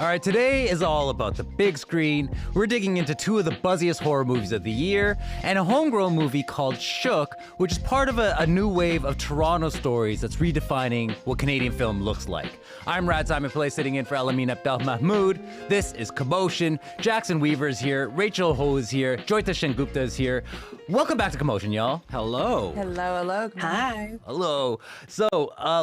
All right, today is all about the big screen. We're digging into two of the buzziest horror movies of the year and a homegrown movie called Shook, which is part of a new wave of Toronto stories that's redefining what Canadian film looks like. I'm Rad Simonpillai, sitting in for Elamin Abdelmahmoud. This is Commotion. Jackson Weaver is here. Rachel Ho is here. Joyita Sengupta is here. Welcome back to Commotion, y'all. Hello. Hello. Hi. Hello. So,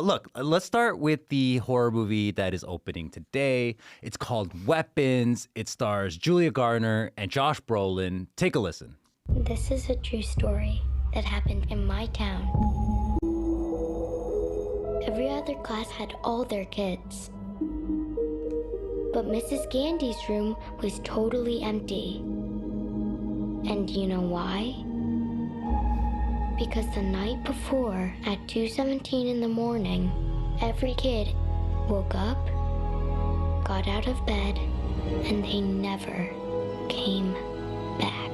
look, let's start with the horror movie that is opening today. It's called Weapons. It stars Julia Garner and Josh Brolin. Take a listen. This is a true story that happened in my town. Every other class had all their kids. But Mrs. Gandy's room was totally empty. And you know why? Because the night before, at 2:17 in the morning, every kid woke up, got out of bed, and they never came back.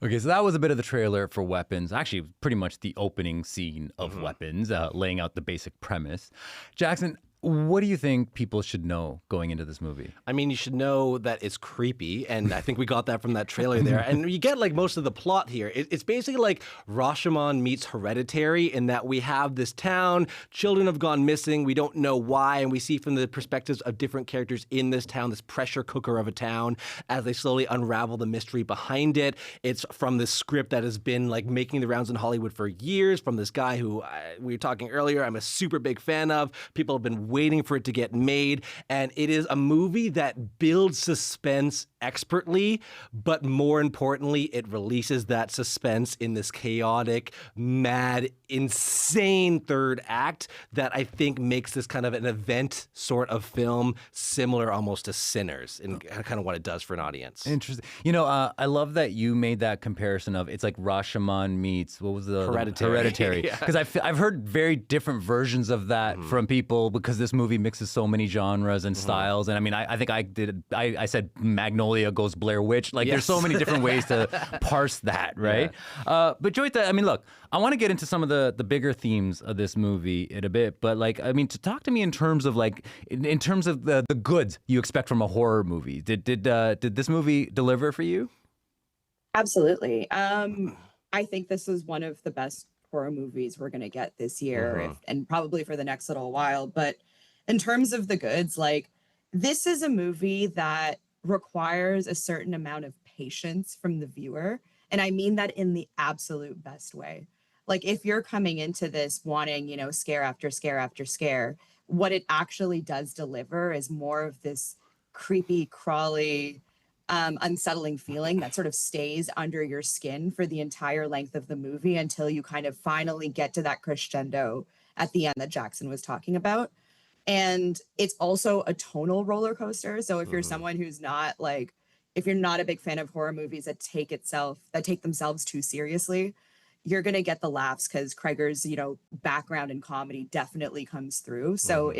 Okay, so that was a bit of the trailer for Weapons. Actually, pretty much the opening scene of Weapons, laying out the basic premise. Jackson, what do you think people should know going into this movie? I mean, you should know that it's creepy, and I think we got that from that trailer there. And you get like most of the plot here. It's basically like Rashomon meets Hereditary in that we have this town, children have gone missing, we don't know why, and we see from the perspectives of different characters in this town, this pressure cooker of a town, as they slowly unravel the mystery behind it. It's from this script that has been like making the rounds in Hollywood for years, from this guy who we were talking earlier, I'm a super big fan of. People have been waiting for it to get made, and it is a movie that builds suspense expertly, but more importantly, it releases that suspense in this chaotic, mad, insane third act that I think makes this kind of an event sort of film similar almost to Sinners in kind of what it does for an audience. Interesting. You know, I love that you made that comparison of it's like Rashomon meets, what was the Hereditary. Because I've heard very different versions of that from people because this movie mixes so many genres and styles. And I mean, I think I said Magnolia goes Blair Witch. Like there's so many different ways to parse that, right? Yeah. But Joyita, I mean, look, I want to get into some of the bigger themes of this movie in a bit, but like, I mean, to talk to me in terms of like, in terms of the goods you expect from a horror movie. Did this movie deliver for you? Absolutely. I think this is one of the best horror movies we're going to get this year and probably for the next little while. But in terms of the goods, like this is a movie that requires a certain amount of patience from the viewer. And I mean that in the absolute best way. Like if you're coming into this wanting, you know, scare after scare after scare, what it actually does deliver is more of this creepy, crawly, unsettling feeling that sort of stays under your skin for the entire length of the movie until you kind of finally get to that crescendo at the end that Jackson was talking about. And it's also a tonal roller coaster. So if you're someone who's not like, if you're not a big fan of horror movies that take themselves too seriously, you're going to get the laughs because Kreger's, you know, background in comedy definitely comes through. So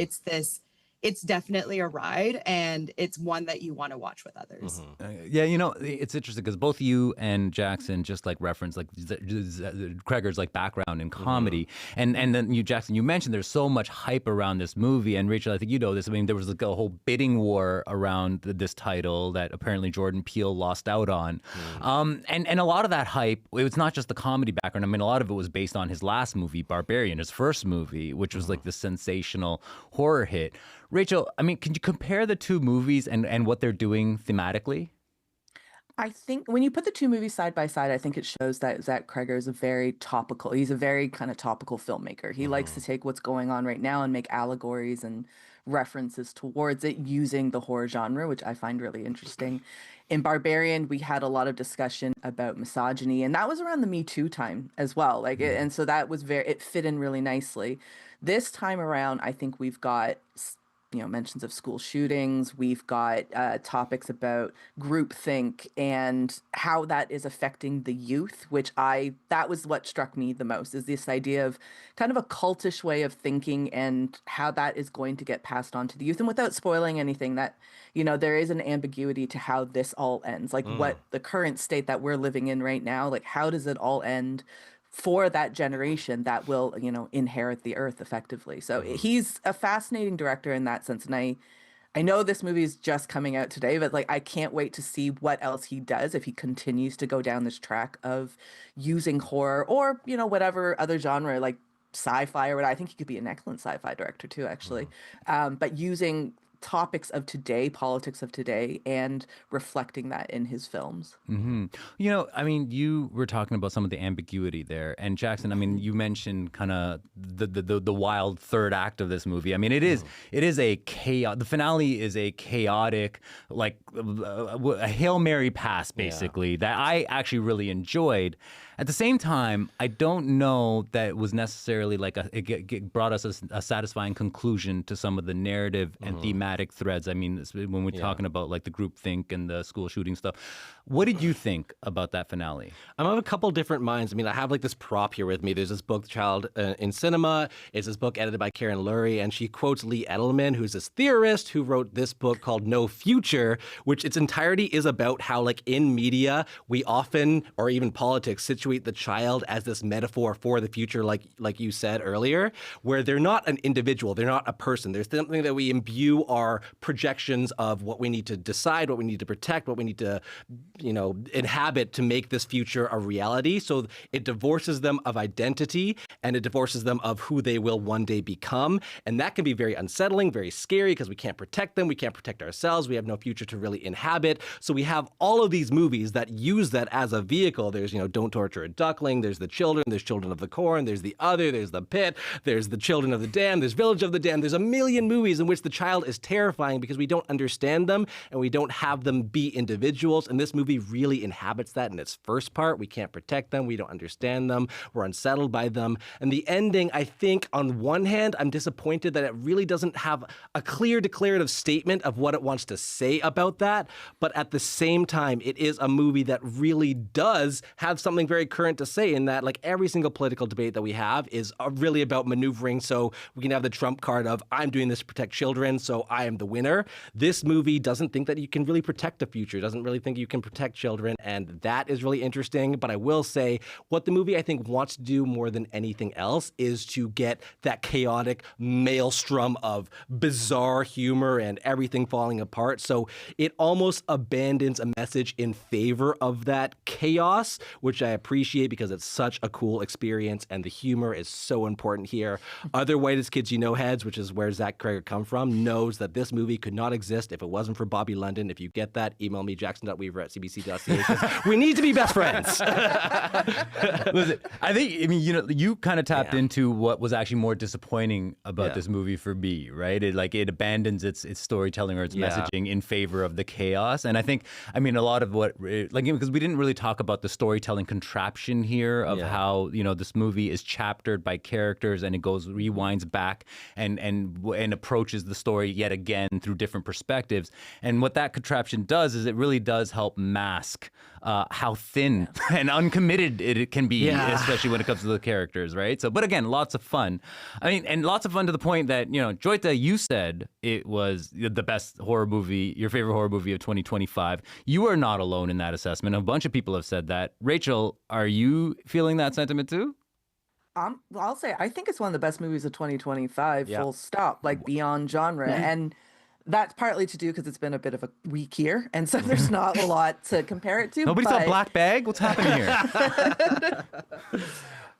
it's definitely a ride, and it's one that you want to watch with others. Yeah, you know, it's interesting because both you and Jackson just like reference like Kreger's like background in comedy, and then you, Jackson, you mentioned there's so much hype around this movie, and Rachel, I think you know this. I mean, there was like a whole bidding war around this title that apparently Jordan Peele lost out on, and a lot of that hype, it was not just the comedy background. I mean, a lot of it was based on his last movie, Barbarian, his first movie, which was like the sensational horror hit. Rachel, I mean, can you compare the two movies and what they're doing thematically? I think when you put the two movies side by side, I think it shows that Zach Kreger is he's a very kind of topical filmmaker. He likes to take what's going on right now and make allegories and references towards it using the horror genre, which I find really interesting. In Barbarian, we had a lot of discussion about misogyny, and that was around the Me Too time as well. And so that was it fit in really nicely. This time around, I think we've got mentions of school shootings. We've got topics about groupthink and how that is affecting the youth, that was what struck me the most, is this idea of kind of a cultish way of thinking and how that is going to get passed on to the youth. And without spoiling anything, that, there is an ambiguity to how this all ends, like what the current state that we're living in right now, like how does it all end for that generation that will, inherit the earth effectively. So he's a fascinating director in that sense. And I I know this movie is just coming out today, but like I can't wait to see what else he does if he continues to go down this track of using horror or, you know, whatever other genre like sci-fi or what. I think he could be an excellent sci-fi director too, actually. But using topics of today, politics of today, and reflecting that in his films. You know, I mean, you were talking about some of the ambiguity there, and Jackson, I mean, you mentioned kind of the wild third act of this movie. I mean, it is a chaos. The finale is a chaotic, like a Hail Mary pass, basically, that I actually really enjoyed. At the same time, I don't know that it was necessarily like it brought us a satisfying conclusion to some of the narrative and thematic threads. I mean, when we're talking about like the groupthink and the school shooting stuff. What did you think about that finale? I'm of a couple different minds. I mean, I have like this prop here with me. There's this book, Child in Cinema. It's this book edited by Karen Lurie, and she quotes Lee Edelman, who's this theorist who wrote this book called No Future, which its entirety is about how like in media, we often, or even politics, situate the child as this metaphor for the future, like you said earlier, where they're not an individual, they're not a person. There's something that we imbue our projections of what we need to decide, what we need to protect, what we need to, you know, inhabit to make this future a reality. So it divorces them of identity and it divorces them of who they will one day become. And that can be very unsettling, very scary, because we can't protect them. We can't protect ourselves. We have no future to really inhabit. So we have all of these movies that use that as a vehicle. There's, you know, Don't Torture a Duckling. There's The Children. There's Children of the Corn. There's The Other. There's The Pit. There's The Children of the Damned. There's Village of the Damned. There's a million movies in which the child is terrifying because we don't understand them and we don't have them be individuals. And this movie really inhabits that in its first part. We can't protect them. We don't understand them. We're unsettled by them. And the ending, I think, on one hand, I'm disappointed that it really doesn't have a clear declarative statement of what it wants to say about that. But at the same time, it is a movie that really does have something very current to say, in that like every single political debate that we have is really about maneuvering. So we can have the Trump card of I'm doing this to protect children, so I am the winner. This movie doesn't think that you can really protect the future, doesn't really think you can protect children, and that is really interesting. But I will say what the movie I think wants to do more than anything else is to get that chaotic maelstrom of bizarre humor and everything falling apart. So it almost abandons a message in favor of that chaos, which I appreciate because it's such a cool experience and the humor is so important here. Other Whitest Kids You Know heads, which is where Zach Cregger come from, knows that this movie could not exist if it wasn't for Bobby London. If you get that, email me, jackson.weaver@cbc.ca. We need to be best friends. Listen, I mean, you know, you kind of tapped into what was actually more disappointing about this movie for me, right? It abandons its storytelling or its messaging in favor of the chaos. And I think, I mean, a lot of what, like, because we didn't really talk about the storytelling contraption here of how, you know, this movie is chaptered by characters and it rewinds back and approaches the story yet again through different perspectives. And what that contraption does is it really does help mask how thin and uncommitted it can be, especially when it comes to the characters, right? So, but again, lots of fun. I mean, and lots of fun to the point that, you know, Joyita, you said it was the best horror movie, your favorite horror movie of 2025. You are not alone in that assessment. A bunch of people have said that. Rachel, are you feeling that sentiment too? I'll say I think it's one of the best movies of 2025, full stop, like beyond genre. And that's partly to do because it's been a bit of a weak year, and so there's not a lot to compare it to. Nobody saw Black Bag? What's happening here?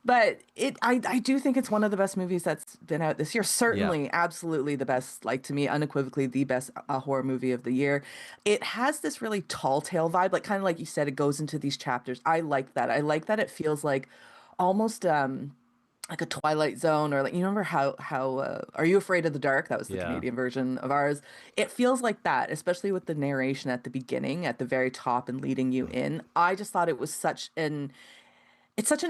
But I do think it's one of the best movies that's been out this year. Certainly, absolutely the best, like to me, unequivocally the best horror movie of the year. It has this really tall tale vibe, like kind of like you said, it goes into these chapters. I like that. I like that it feels like almost like a Twilight Zone, or like, you remember how Are You Afraid of the Dark? That was the Canadian version of ours. It feels like that, especially with the narration at the beginning, at the very top, and leading you in. I just thought it was such an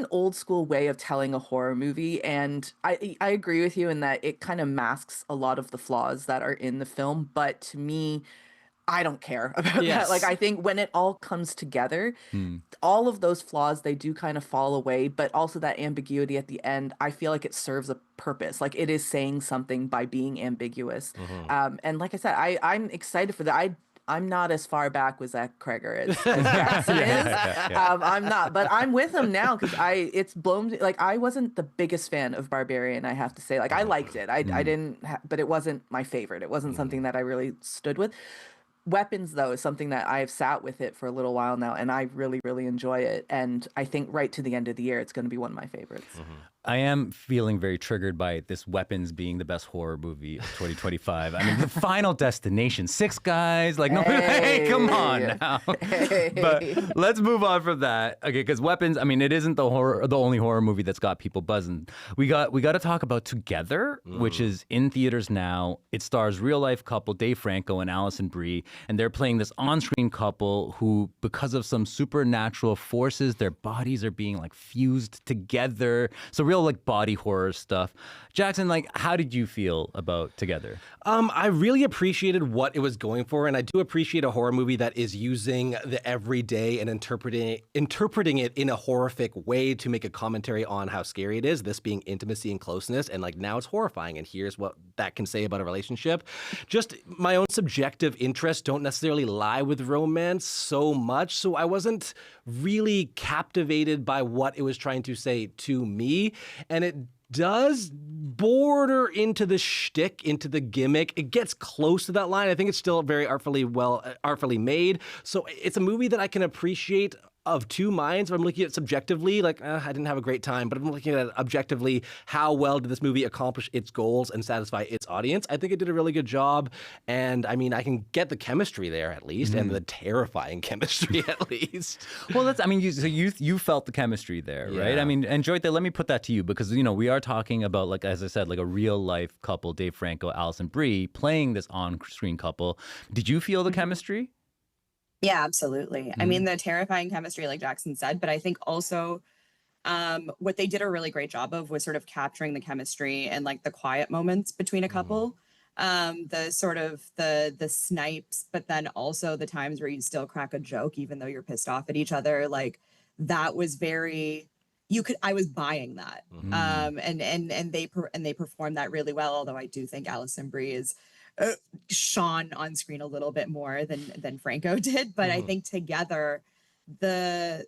old school way of telling a horror movie, and I agree with you in that it kind of masks a lot of the flaws that are in the film, but to me, I don't care about that. Like, I think when it all comes together, all of those flaws, they do kind of fall away, but also that ambiguity at the end, I feel like it serves a purpose. Like, it is saying something by being ambiguous. And like I said, I'm excited for that. I'm not as far back with Zach Kreger as Jackson is. I'm not, but I'm with him now because it's blown. Like, I wasn't the biggest fan of Barbarian, I have to say. Like, I liked it. I didn't, but it wasn't my favorite. It wasn't something that I really stood with. Weapons, though, is something that I've sat with it for a little while now, and I really, really enjoy it. And I think right to the end of the year, it's going to be one of my favorites. I am feeling very triggered by this Weapons being the best horror movie of 2025. I mean, the Final Destination, 6 guys, like, no, hey, come on now. But let's move on from that. Okay, because Weapons, I mean, it isn't the only horror movie that's got people buzzing. We got to talk about Together, which is in theaters now. It stars real-life couple Dave Franco and Alison Brie, and they're playing this on-screen couple who, because of some supernatural forces, their bodies are being, like, fused together. So real, like, body horror stuff. Jackson, like, how did you feel about Together? I really appreciated what it was going for, and I do appreciate a horror movie that is using the everyday and interpreting it in a horrific way to make a commentary on how scary it is, this being intimacy and closeness, and like now it's horrifying, and here's what that can say about a relationship. Just my own subjective interests don't necessarily lie with romance so much, so I wasn't really captivated by what it was trying to say to me, and it does border into the shtick, into the gimmick. It gets close to that line. I think it's still very artfully made. So it's a movie that I can appreciate of two minds. If I'm looking at it subjectively, like, I didn't have a great time, but if I'm looking at it objectively, how well did this movie accomplish its goals and satisfy its audience? I think it did a really good job. And I mean, I can get the chemistry there at least, and the terrifying chemistry at least. Well, that's, I mean, you felt the chemistry there, right? I mean, and Joyita, let me put that to you, because, you know, we are talking about, like, as I said, like a real life couple, Dave Franco, Alison Brie, playing this on-screen couple. Did you feel the chemistry? Yeah, absolutely. I mean, the terrifying chemistry, like Jackson said, but I think also what they did a really great job of was sort of capturing the chemistry and like the quiet moments between a couple. The sort of the snipes, but then also the times where you still crack a joke, even though you're pissed off at each other. Like, that was very, I was buying that. And they performed that really well. Although I do think Alison Brie is shone on screen a little bit more than Franco did, but I think together the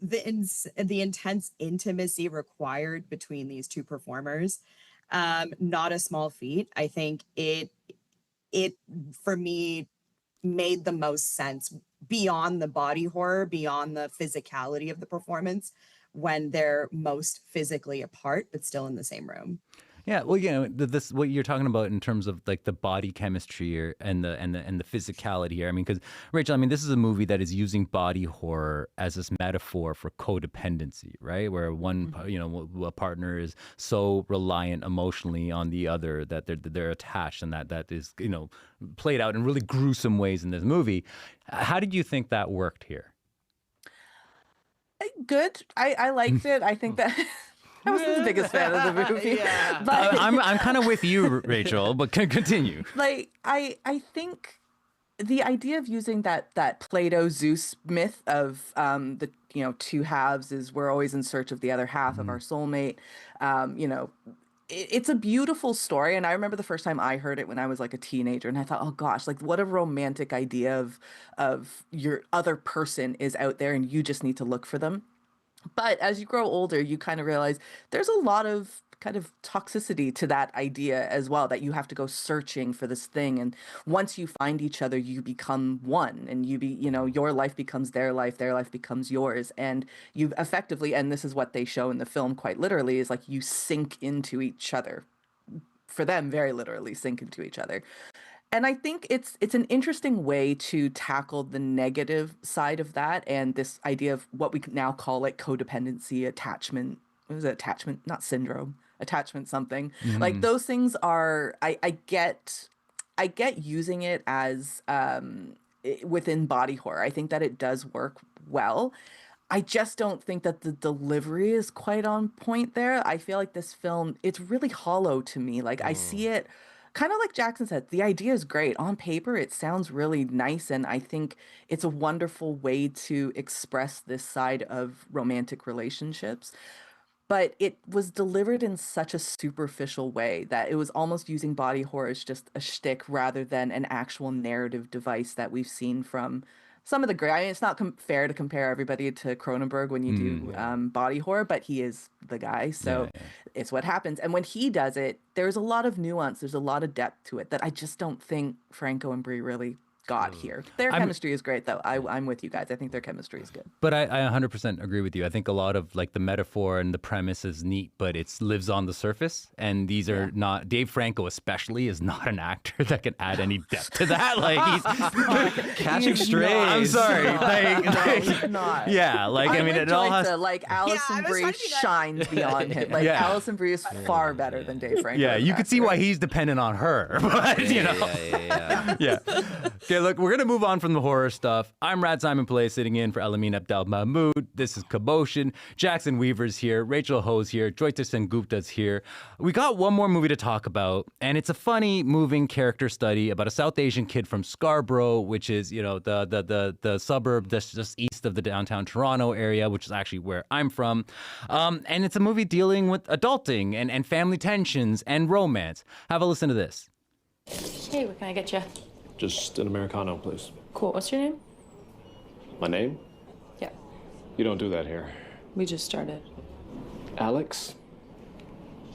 intense intimacy required between these two performers, not a small feat. I think it for me made the most sense beyond the body horror, beyond the physicality of the performance, when they're most physically apart but still in the same room. Yeah, well, you know, this what you're talking about in terms of like the body chemistry here and the physicality here. I mean, because Rachel, I mean, this is a movie that is using body horror as this metaphor for codependency, right? Where one, you know, a partner is so reliant emotionally on the other that they're attached, and that is, you know, played out in really gruesome ways in this movie. How did you think that worked here? Good. I liked it. I think that. I wasn't the biggest fan of the movie. But I'm kind of with you, Rachel, but continue. Like, I think the idea of using that Plato Zeus myth of the, you know, two halves is we're always in search of the other half of our soulmate. You know, it's a beautiful story. And I remember the first time I heard it when I was like a teenager, and I thought, oh gosh, like what a romantic idea of your other person is out there and you just need to look for them. But as you grow older, you kind of realize there's a lot of kind of toxicity to that idea as well, that you have to go searching for this thing. And once you find each other, you become one, and you know, your life becomes their life becomes yours. And you effectively, and this is what they show in the film quite literally, is like you sink into each other. For them, very literally sink into each other. And I think it's an interesting way to tackle the negative side of that, and this idea of what we now call like codependency, attachment. What was it? Attachment, not syndrome. Attachment something. Like those things are. I get using it as within body horror. I think that it does work well. I just don't think that the delivery is quite on point there. I feel like this film, it's really hollow to me. Like I see it. Kind of like Jackson said, the idea is great. On paper, it sounds really nice, and I think it's a wonderful way to express this side of romantic relationships. but it was delivered in such a superficial way that it was almost using body horror as just a shtick rather than an actual narrative device that we've seen from some of the great. I mean, it's not fair to compare everybody to Cronenberg when you do body horror, but he is the guy, so it's what happens. And when he does it, there's a lot of nuance, there's a lot of depth to it that I just don't think Franco and Brie really got here. Their chemistry is great, though. I'm with you guys. I think their chemistry is good. But I 100% agree with you. I think a lot of like the metaphor and the premise is neat, but it lives on the surface. And these are not, Dave Franco especially is not an actor that can add any depth to that. Like he's catching strays. I'm sorry. He's not. Yeah, like I mean, it all has. Like Alison Brie shines beyond him. Like Alison Brie is far better than Dave Franco. Yeah, you could see why he's dependent on her. But you know, yeah. Okay, look, we're going to move on from the horror stuff. I'm Rad Simonpillai sitting in for Elamin Abdelmahmoud. This is Commotion. Jackson Weaver's here. Rachel Ho's here. Joyita Sengupta's here. We got one more movie to talk about, and it's a funny, moving character study about a South Asian kid from Scarborough, which is, you know, the suburb that's just east of the downtown Toronto area, which is actually where I'm from. And it's a movie dealing with adulting and family tensions and romance. Have a listen to this. Hey, what can I get you? Just an Americano, please. Cool. What's your name? My name? Yeah. You don't do that here. We just started. Alex?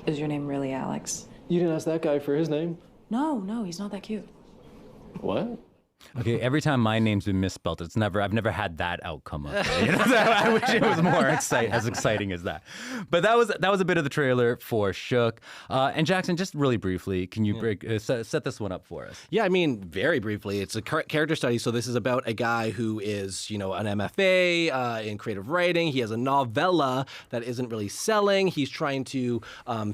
Is your name really Alex? You didn't ask that guy for his name? No, he's not that cute. What? Okay, every time my name's been misspelled, I've never had that outcome of it. You know? I wish it was more as exciting as that. But that was a bit of the trailer for Shook. And Jackson, just really briefly, can you set this one up for us? Yeah, I mean, very briefly, it's a character study. So this is about a guy who is, you know, an MFA in creative writing. He has a novella that isn't really selling. He's trying to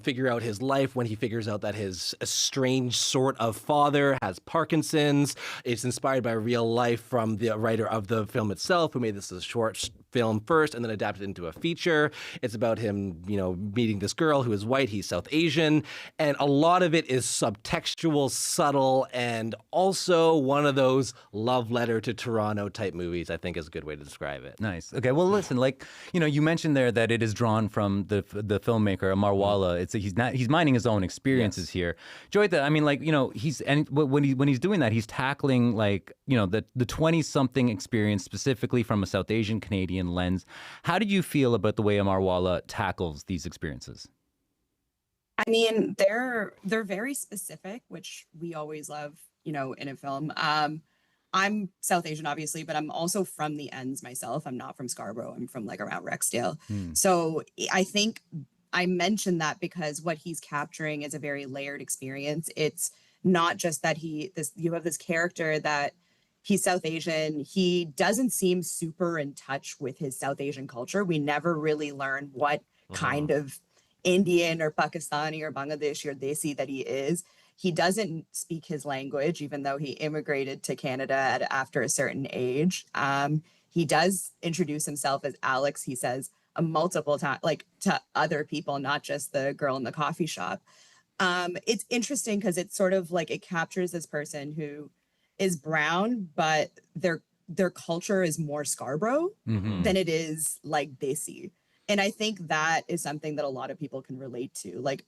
figure out his life when he figures out that his estranged sort of father has Parkinson's. It's inspired by real life from the writer of the film itself, who made this as a short film first and then adapted into a feature. It's about him, you know, meeting this girl who is white. He's South Asian. And a lot of it is subtextual, subtle, and also one of those love letter to Toronto type movies, I think is a good way to describe it. Nice. Okay, well, listen, like, you know, you mentioned there that it is drawn from the filmmaker, Amar Walla. He's mining his own experiences here. Joyita, I mean, like, you know, when he's doing that, he's tackling, like, you know, the 20-something experience specifically from a South Asian Canadian lens. How do you feel about the way Amar Walla tackles these experiences? I mean, they're very specific, which we always love, you know, in a film. I'm South Asian, obviously, but I'm also from the ends myself. I'm not from Scarborough. I'm from like around Rexdale. So I think I mentioned that because what he's capturing is a very layered experience. It's not just that you have this character that he's South Asian. He doesn't seem super in touch with his South Asian culture. We never really learn what kind of Indian or Pakistani or Bangladeshi or Desi that he is. He doesn't speak his language, even though he immigrated to Canada after a certain age. He does introduce himself as Alex, he says, multiple times, like to other people, not just the girl in the coffee shop. It's interesting because it's sort of like it captures this person who is brown, but their culture is more Scarborough than it is like Desi. And I think that is something that a lot of people can relate to. Like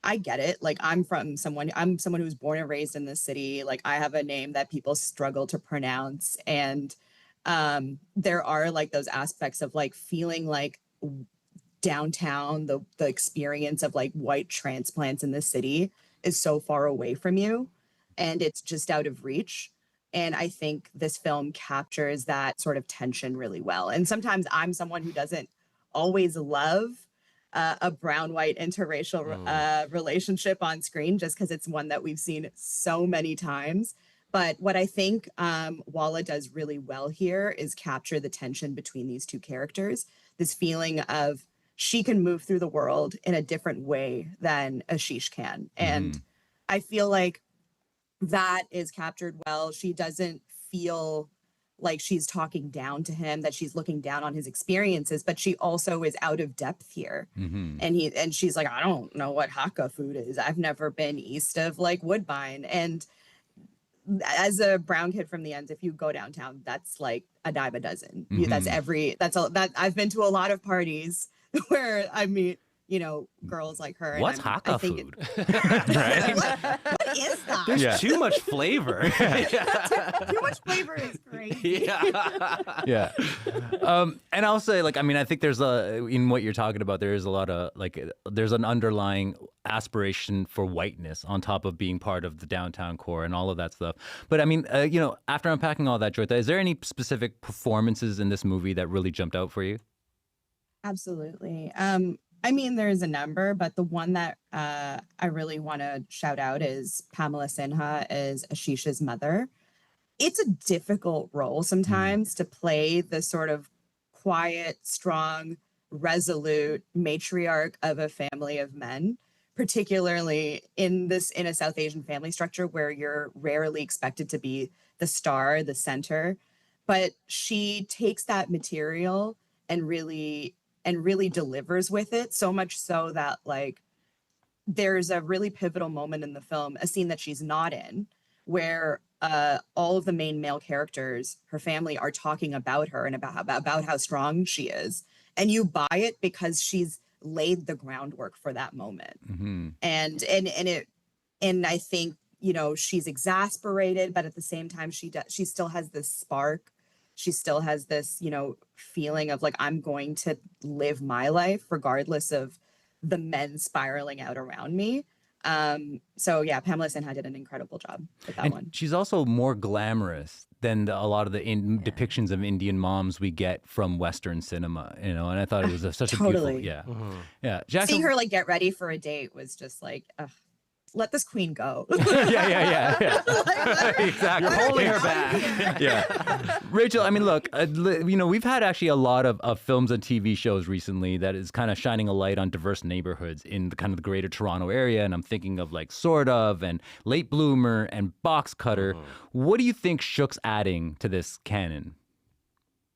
I get it. Like I'm someone who was born and raised in this city. Like I have a name that people struggle to pronounce. And there are like those aspects of like feeling like downtown, the experience of like white transplants in the city is so far away from you and it's just out of reach. And I think this film captures that sort of tension really well. And sometimes I'm someone who doesn't always love a brown-white interracial relationship on screen, just because it's one that we've seen so many times. But what I think Walla does really well here is capture the tension between these two characters, this feeling of she can move through the world in a different way than Ashish can. And I feel like that is captured well. She doesn't feel like she's talking down to him, that she's looking down on his experiences, but she also is out of depth here. And she's like, I don't know what Hakka food is. I've never been east of like Woodbine. And as a brown kid from the ends, if you go downtown, that's like a dime a dozen. I've been to a lot of parties where I meet, girls like her. And What's Hakka food? Right? What is that? There's too much flavor. Too much flavor is great. Yeah. And I'll say, I think there's in what you're talking about, there is a lot of, there's an underlying aspiration for whiteness on top of being part of the downtown core and all of that stuff. But after unpacking all that, Joyita, is there any specific performances in this movie that really jumped out for you? Absolutely. There's a number, but the one that I really want to shout out is Pamela Sinha as Ashisha's mother. It's a difficult role sometimes to play the sort of quiet, strong, resolute matriarch of a family of men, particularly in a South Asian family structure where you're rarely expected to be the star, the center. But she takes that material and really delivers with it, so much so that there's a really pivotal moment in the film, a scene that she's not in, where all of the main male characters, her family, are talking about her and about how strong she is, and you buy it because she's laid the groundwork for that moment. And I think she's exasperated, but at the same time she still has this spark. She still has this, feeling of I'm going to live my life regardless of the men spiraling out around me. So yeah, Pamela Sinha did an incredible job with that one. She's also more glamorous than a lot of the depictions of Indian moms we get from Western cinema, and I thought it was such a beautiful, yeah. Jackson, seeing her get ready for a date was just let this queen go. Yeah. Exactly. You're holding her back. Yeah. Rachel, look, we've had actually a lot of films and TV shows recently that is kind of shining a light on diverse neighborhoods in the kind of the greater Toronto area. And I'm thinking of Sort of and Late Bloomer and Box Cutter. What do you think Shook's adding to this canon?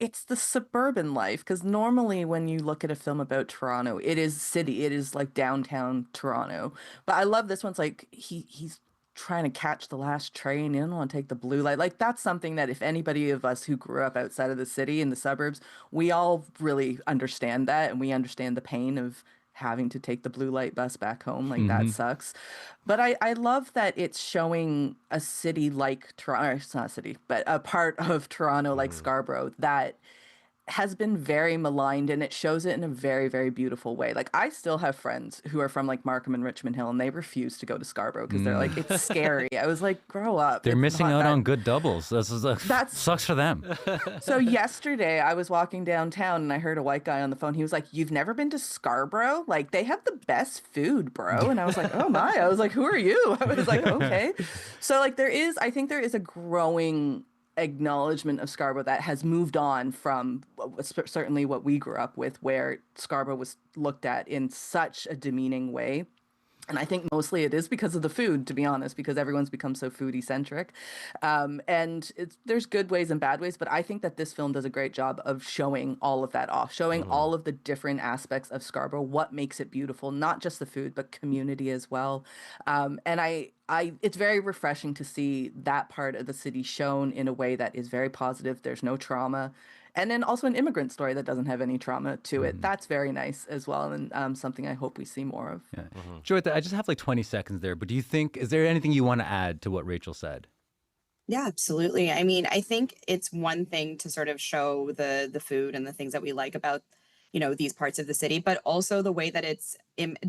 It's the suburban life, because normally when you look at a film about Toronto, it is city, it is downtown Toronto. But I love this one's he's trying to catch the last train. He doesn't want to take the blue light. That's something that if anybody of us who grew up outside of the city in the suburbs, we all really understand that, and we understand the pain of having to take the blue light bus back home. That sucks. But I love that it's showing a city like Toronto, it's not a city, but a part of Toronto like Scarborough that has been very maligned, and it shows it in a very, very beautiful way. I still have friends who are from Markham and Richmond Hill, and they refuse to go to Scarborough because they're it's scary. I was grow up. They're missing out on good doubles. That sucks for them. So yesterday I was walking downtown and I heard a white guy on the phone. He was like, "You've never been to Scarborough? They have the best food, bro." And I was like, "Oh my." I was like, "Who are you?" I was like, "Okay." So I think there is a growing acknowledgement of Scarborough that has moved on from certainly what we grew up with, where Scarborough was looked at in such a demeaning way. And I think mostly it is because of the food, to be honest, because everyone's become so foodie centric. And there's good ways and bad ways, but I think that this film does a great job of showing all of that off, showing all of the different aspects of Scarborough, what makes it beautiful, not just the food, but community as well. And it's very refreshing to see that part of the city shown in a way that is very positive. There's no trauma. And then also an immigrant story that doesn't have any trauma to it. That's very nice as well, and something I hope we see more of. Yeah. Joyita, I just have 20 seconds there, but is there anything you want to add to what Rachel said? Yeah, absolutely. I think it's one thing to sort of show the food and the things that we like about, these parts of the city, but also the way that it's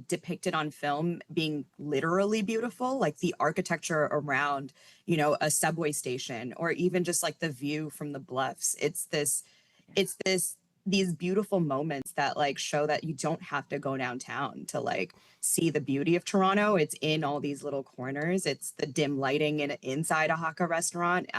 depicted on film being literally beautiful, the architecture around, a subway station, or even just the view from the bluffs. These beautiful moments that show that you don't have to go downtown to see the beauty of Toronto. It's in all these little corners. It's the dim lighting inside a Hakka restaurant.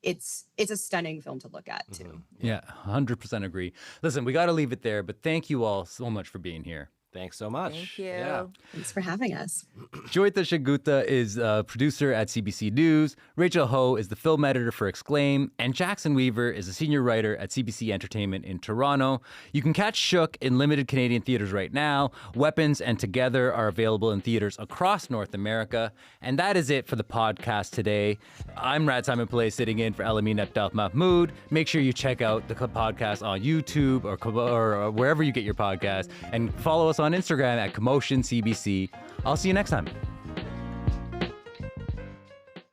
It's a stunning film to look at too. Yeah, 100% agree. Listen, we got to leave it there, but thank you all so much for being here. Thanks so much. Thank you. Yeah. Thanks for having us. Joyita Sengupta is a producer at CBC News. Rachel Ho is the film editor for Exclaim. And Jackson Weaver is a senior writer at CBC Entertainment in Toronto. You can catch Shook in limited Canadian theaters right now. Weapons and Together are available in theaters across North America. And that is it for the podcast today. I'm Rad Simonpillai sitting in for Elamin Abdelmahmoud. Make sure you check out the podcast on YouTube or wherever you get your podcast. And follow us on Instagram at Commotion CBC. I'll see you next time.